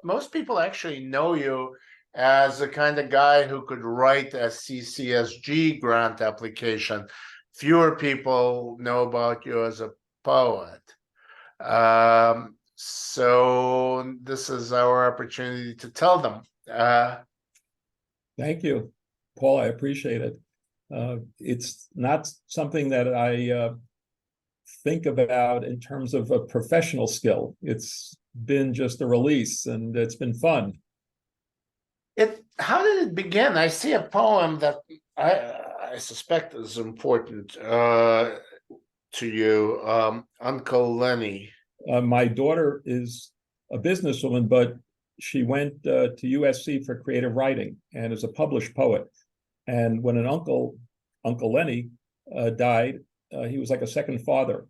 Most people actually know you as the kind of guy who could write a CCSG grant application. Fewer people know about you as a poet. So this is our opportunity to tell them. Thank you, Paul. I appreciate it. It's not something that I think about in terms of a professional skill. It's been just a release, and it's been fun. How did it begin? I see a poem that I suspect is important to you, Uncle Lenny. My daughter is a businesswoman, but she went to USC for creative writing and is a published poet. And when Uncle Lenny died, he was like a second father.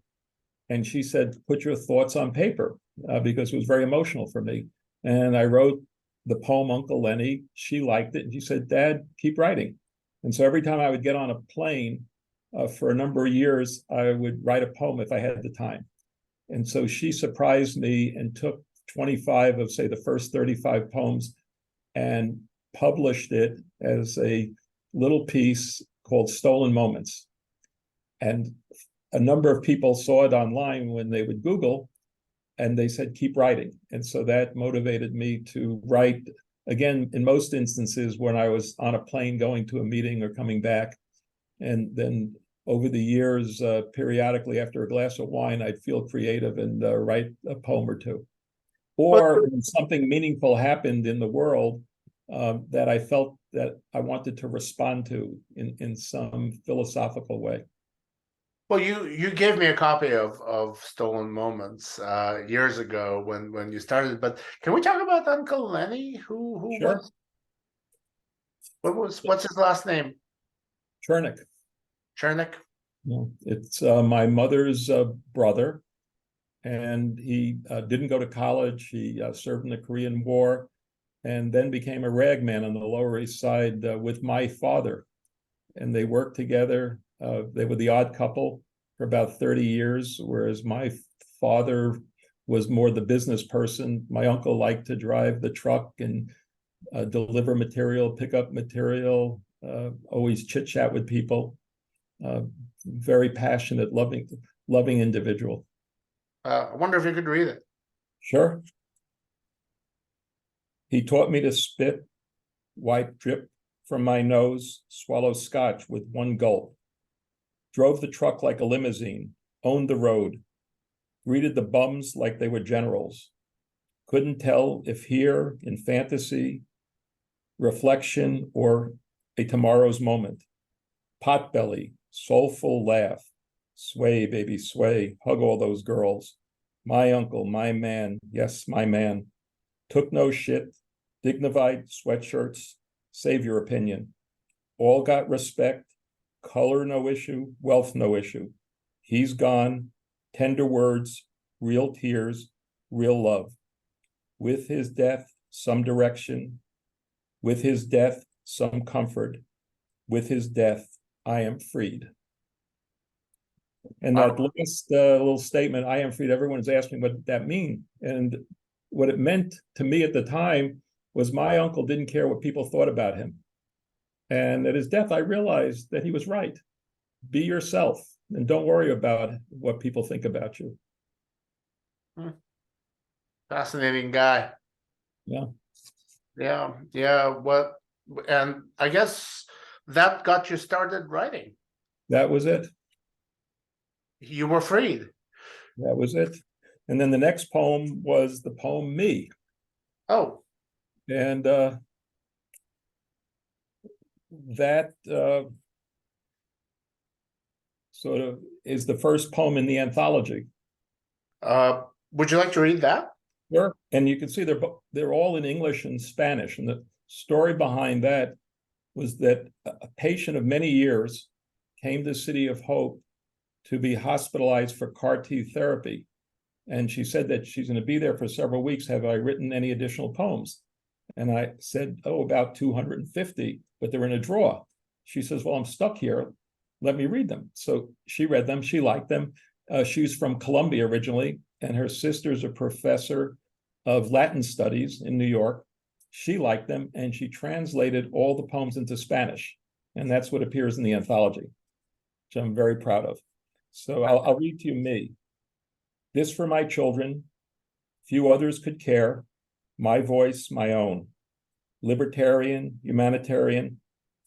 And she said, put your thoughts on paper, because it was very emotional for me. And I wrote the poem Uncle Lenny. She liked it. And she said, Dad, keep writing. And so every time I would get on a plane for a number of years, I would write a poem if I had the time. And so she surprised me and took 25 of, say, the first 35 poems and published it as a little piece called Stolen Moments. And a number of people saw it online when they would Google, and they said, keep writing. And so that motivated me to write, again, in most instances, when I was on a plane going to a meeting or coming back. And then over the years, periodically after a glass of wine, I'd feel creative and write a poem or two. Or when something meaningful happened in the world that I felt that I wanted to respond to in some philosophical way. Well, you gave me a copy of Stolen Moments years ago when you started. But can we talk about Uncle Lenny? Who Sure. What's his last name? Chernick. Chernick. No, it's my mother's brother, and he didn't go to college. He served in the Korean War, and then became a ragman on the Lower East Side with my father, and they worked together. They were the odd couple for about 30 years, whereas my father was more the business person. My uncle liked to drive the truck and deliver material, pick up material, always chit-chat with people. Very passionate, loving individual. I wonder if you could read it. Sure. He taught me to spit, wipe drip from my nose, swallow scotch with one gulp. Drove the truck like a limousine, owned the road, greeted the bums like they were generals. Couldn't tell if here in fantasy, reflection, or a tomorrow's moment. Potbelly, soulful laugh. Sway, baby, sway, hug all those girls. My uncle, my man, yes, my man. Took no shit, dignified sweatshirts, save your opinion. All got respect, color no issue, wealth no issue. He's gone, tender words, real tears, real love. With his death, some direction. With his death, some comfort. With his death, I am freed. And that last little statement, I am freed, everyone's asking what that means. And what it meant to me at the time was my uncle didn't care what people thought about him. And at his death, I realized that he was right. Be yourself and don't worry about what people think about you. Fascinating guy. Yeah. What? And I guess that got you started writing. That was it. You were freed. That was it. And then the next poem was the poem Me. Oh. And that sort of is the first poem in the anthology. Would you like to read that? Sure. And you can see they're all in English and Spanish. And the story behind that was that a patient of many years came to City of Hope to be hospitalized for CAR T therapy. And she said that she's going to be there for several weeks. Have I written any additional poems? And I said, oh, about 250, but they're in a drawer. She says, well, I'm stuck here. Let me read them. So she read them. She liked them. She's from Colombia originally, and her sister's a professor of Latin studies in New York. She liked them, and she translated all the poems into Spanish. And that's what appears in the anthology, which I'm very proud of. So I'll read to you me. This for my children, few others could care, my voice, my own. Libertarian, humanitarian,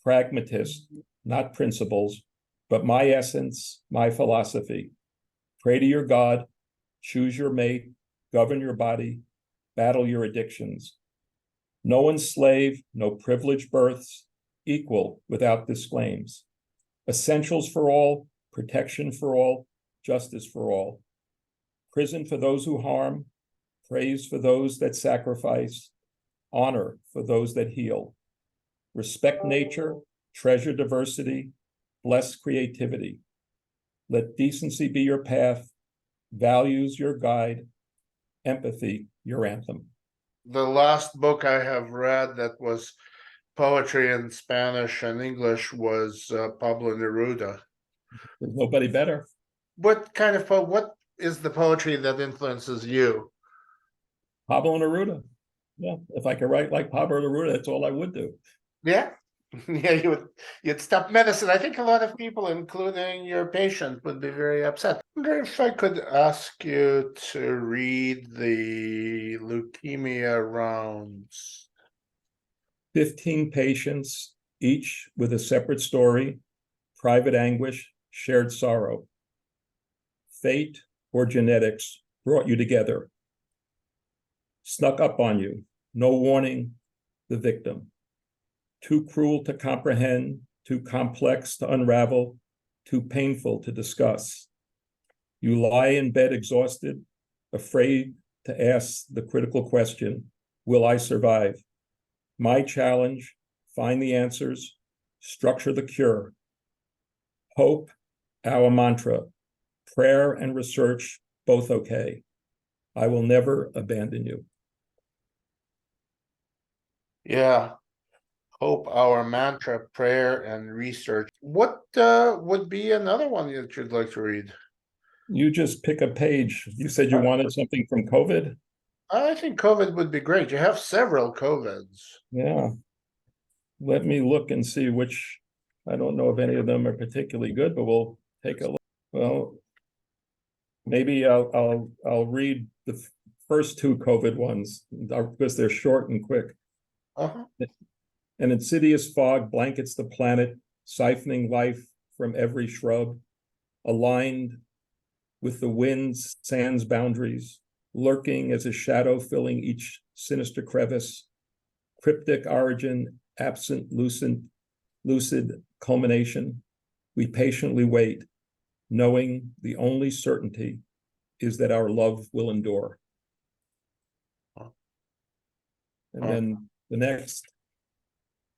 pragmatist, not principles, but my essence, my philosophy. Pray to your God, choose your mate, govern your body, battle your addictions. No one's slave, no privileged births, equal without disclaims. Essentials for all, protection for all, justice for all. Prison for those who harm, praise for those that sacrifice, honor for those that heal. Respect nature, treasure diversity, bless creativity. Let decency be your path, values your guide, empathy your anthem. The last book I have read that was poetry in Spanish and English was Pablo Neruda. There's nobody better. What is the poetry that influences you? Pablo Neruda. Yeah, if I could write like Pablo Neruda, that's all I would do. Yeah, yeah, you'd stop medicine. I think a lot of people, including your patient, would be very upset. I wonder if I could ask you to read the leukemia rounds. 15 patients, each with a separate story, private anguish, shared sorrow. Fate or genetics brought you together. Snuck up on you, no warning, the victim. Too cruel to comprehend, too complex to unravel, too painful to discuss. You lie in bed exhausted, afraid to ask the critical question, will I survive? My challenge, find the answers, structure the cure. Hope, our mantra. Prayer and research, both okay. I will never abandon you. Yeah. Hope, our mantra, prayer, and research. What would be another one that you'd like to read? You just pick a page. You said you wanted something from COVID? I think COVID would be great. You have several COVIDs. Yeah. Let me look and see which, I don't know if any of them are particularly good, but we'll take a look. Well, maybe I'll read the first two COVID ones because they're short and quick. Uh-huh. An insidious fog blankets the planet, siphoning life from every shrub, aligned with the wind's sands boundaries, lurking as a shadow filling each sinister crevice, cryptic origin, absent, lucid culmination. We patiently wait, knowing the only certainty is that our love will endure. And then the next,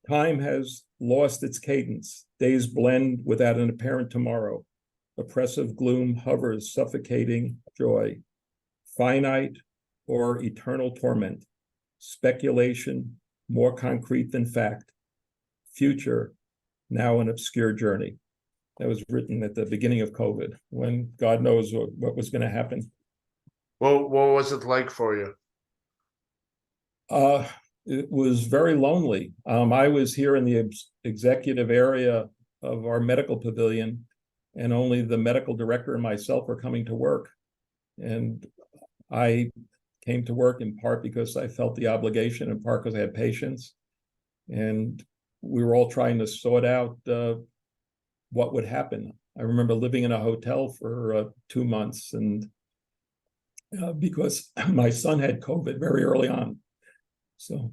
time has lost its cadence. Days blend without an apparent tomorrow. Oppressive gloom hovers, suffocating joy. Finite or eternal torment. Speculation, more concrete than fact. Future, now an obscure journey. That was written at the beginning of COVID, when God knows what was going to happen. Well, what was it like for you? It was very lonely. I was here in the executive area of our medical pavilion, and only the medical director and myself were coming to work. And I came to work in part because I felt the obligation, in part because I had patients. And we were all trying to sort out what would happen. I remember living in a hotel for 2 months, and because my son had COVID very early on. So,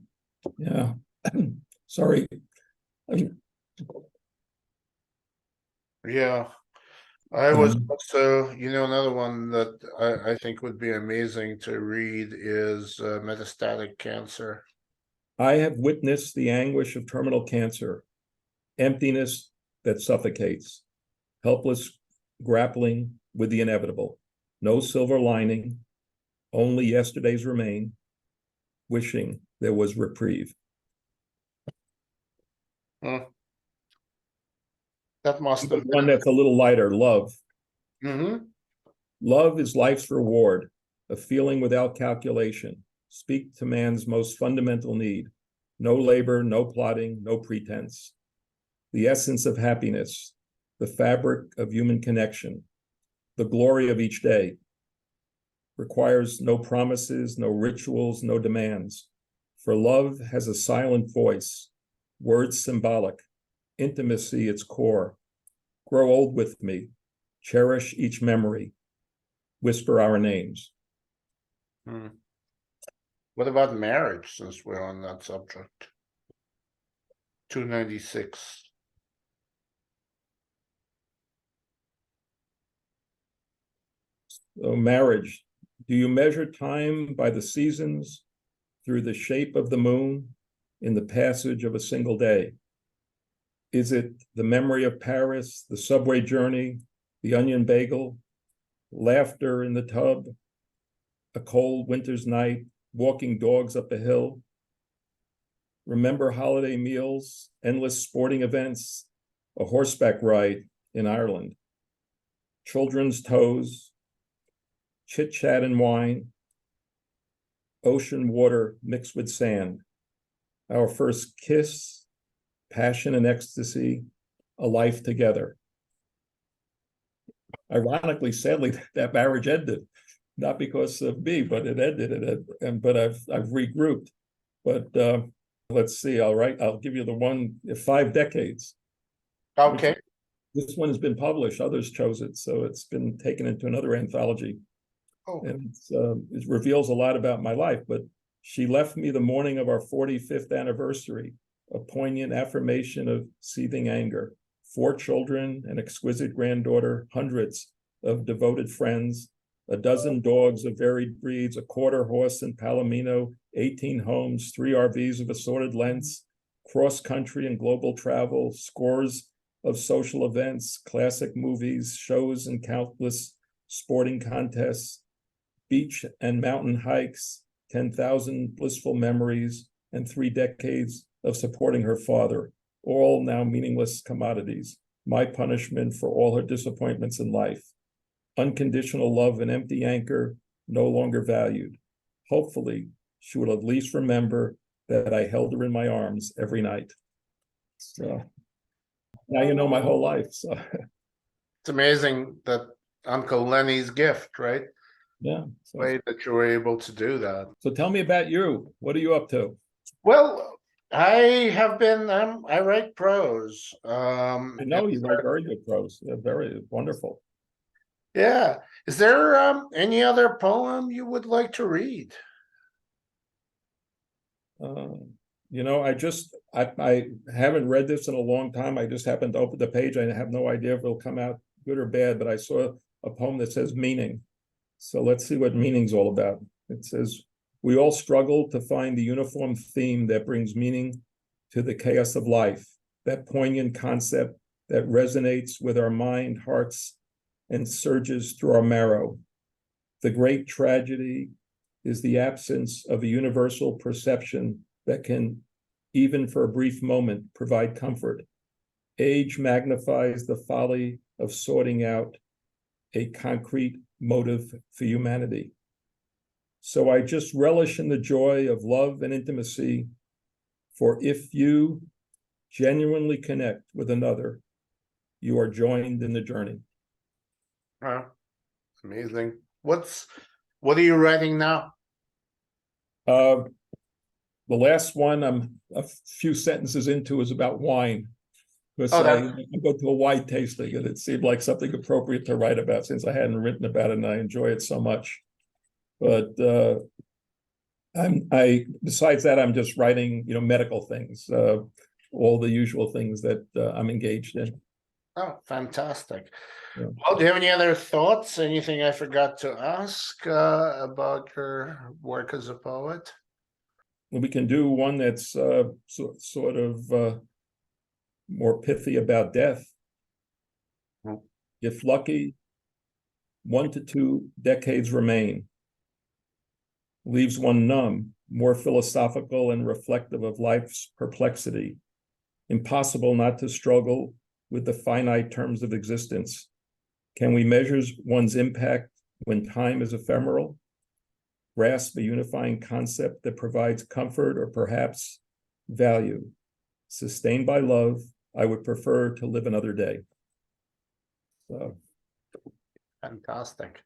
yeah, sorry. Yeah, I was also, another one that I think would be amazing to read is metastatic cancer. I have witnessed the anguish of terminal cancer, emptiness that suffocates, helpless grappling with the inevitable, no silver lining, only yesterdays remain, wishing there was reprieve. That must have been one that's a little lighter, love. Mm-hmm. Love is life's reward, a feeling without calculation, speak to man's most fundamental need. No labor, no plotting, no pretense. The essence of happiness, the fabric of human connection, the glory of each day, requires no promises, no rituals, no demands. For love has a silent voice, words symbolic, intimacy its core. Grow old with me, cherish each memory, whisper our names. What about marriage, since we're on that subject? 296. So marriage, do you measure time by the seasons, through the shape of the moon, in the passage of a single day? Is it the memory of Paris, the subway journey, the onion bagel, laughter in the tub, a cold winter's night, walking dogs up a hill? Remember holiday meals, endless sporting events, a horseback ride in Ireland, children's toes, chit-chat and wine, ocean water mixed with sand, our first kiss, passion and ecstasy, a life together. Ironically, sadly, that marriage ended, not because of me, but it ended. But I've regrouped. But let's see. I'll give you the one, 5 decades. Okay. This one has been published. Others chose it, so it's been taken into another anthology. Oh. And it reveals a lot about my life. But she left me the morning of our 45th anniversary, a poignant affirmation of seething anger. 4 children, an exquisite granddaughter, hundreds of devoted friends, a dozen dogs of varied breeds, a quarter horse in Palomino, 18 homes, 3 RVs of assorted lengths, cross-country and global travel, scores of social events, classic movies, shows, and countless sporting contests, beach and mountain hikes, 10,000 blissful memories, and 3 decades of supporting her father, all now meaningless commodities, my punishment for all her disappointments in life. Unconditional love, an empty anchor, no longer valued. Hopefully, she will at least remember that I held her in my arms every night. So now you know my whole life. So it's amazing that Uncle Lenny's gift, right? Yeah. So, way that you were able to do that. So tell me about you. What are you up to? Well, I write prose. I know you write very good prose. They're very wonderful. Yeah. Is there any other poem you would like to read? I haven't read this in a long time. I just happened to open the page. I have no idea if it'll come out good or bad, but I saw a poem that says meaning. So let's see what meaning's all about. It says, we all struggle to find the uniform theme that brings meaning to the chaos of life, that poignant concept that resonates with our mind, hearts, and surges through our marrow. The great tragedy is the absence of a universal perception that can, even for a brief moment, provide comfort. Age magnifies the folly of sorting out a concrete motive for humanity. So I just relish in the joy of love and intimacy, for if you genuinely connect with another, you are joined in the journey. Wow, amazing. What are you writing now? The last one I'm a few sentences into is about wine. Because I go to a wine tasting and it seemed like something appropriate to write about since I hadn't written about it and I enjoy it so much. But besides that, I'm just writing, medical things, all the usual things that I'm engaged in. Oh, fantastic. Yeah. Well, do you have any other thoughts? Anything I forgot to ask about your work as a poet? We can do one that's sort of more pithy about death. If lucky, 1 to 2 decades remain. Leaves one numb, more philosophical and reflective of life's perplexity. Impossible not to struggle with the finite terms of existence. Can we measure one's impact when time is ephemeral? grasp a unifying concept that provides comfort or perhaps value. Sustained by love, I would prefer to live another day. So. Fantastic.